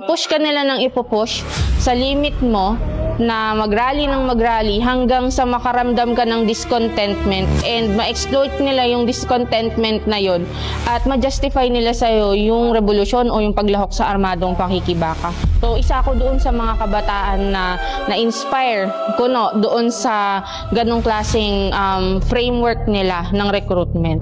Push ka nila ng ipupush sa limit mo na mag-rally ng mag-rally hanggang sa makaramdam ka ng discontentment and ma-exploit nila yung discontentment na yon at ma-justify nila sa'yo yung revolusyon o yung paglahok sa armadong pakikibaka. So isa ako doon sa mga kabataan na na-inspire ko doon sa ganong klaseng framework nila ng recruitment.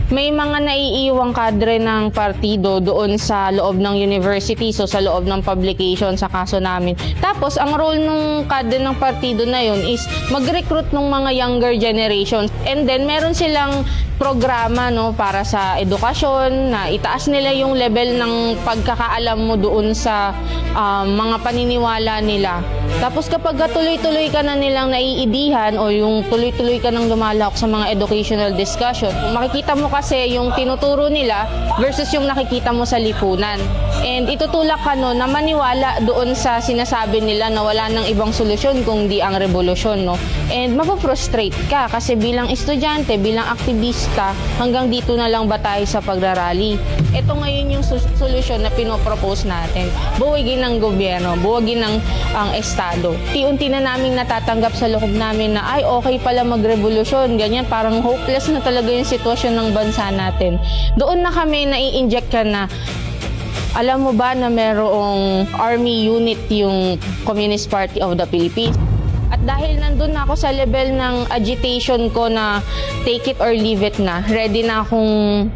May mga naiiwang kadre ng partido doon sa loob ng university, so sa loob ng publication sa kaso namin. Tapos, ang role ng kadre ng partido na yun is mag-recruit ng mga younger generations. And then, meron silang programa para sa edukasyon, na itaas nila yung level ng pagkakaalam mo doon sa mga paniniwala nila. Tapos kapag tuloy-tuloy ka na nilang naiidihan o yung tuloy-tuloy ka nang lumalahok sa mga educational discussion, makikita mo kasi yung tinuturo nila versus yung nakikita mo sa lipunan. And itutulak ka na maniwala doon sa sinasabi nila na wala nang ibang solusyon kundi ang revolusyon. And mapofrustrate ka kasi bilang estudyante, bilang aktivista, hanggang dito na lang ba tayo sa pagrarally? Ito ngayon yung solusyon na pinopropose natin. Buwagin ng gobyerno, buwagin ng ang estado. Unti-unti na naming natatanggap sa loob namin na ay okay pala magrevolusyon, ganyan, parang hopeless na talaga yung sitwasyon ng bansa natin. Doon na kami nai-inject ka na, alam mo ba na merong army unit yung Communist Party of the Philippines? At dahil nandun na ako sa level ng agitation ko na take it or leave it na, ready na akong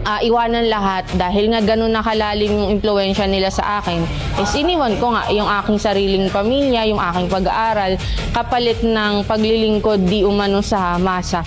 iwanan lahat dahil nga ganun nakalalim yung impluwensya nila sa akin, is iniwan ko nga yung aking sariling pamilya, yung aking pag-aaral, kapalit ng paglilingkod di umano sa masa.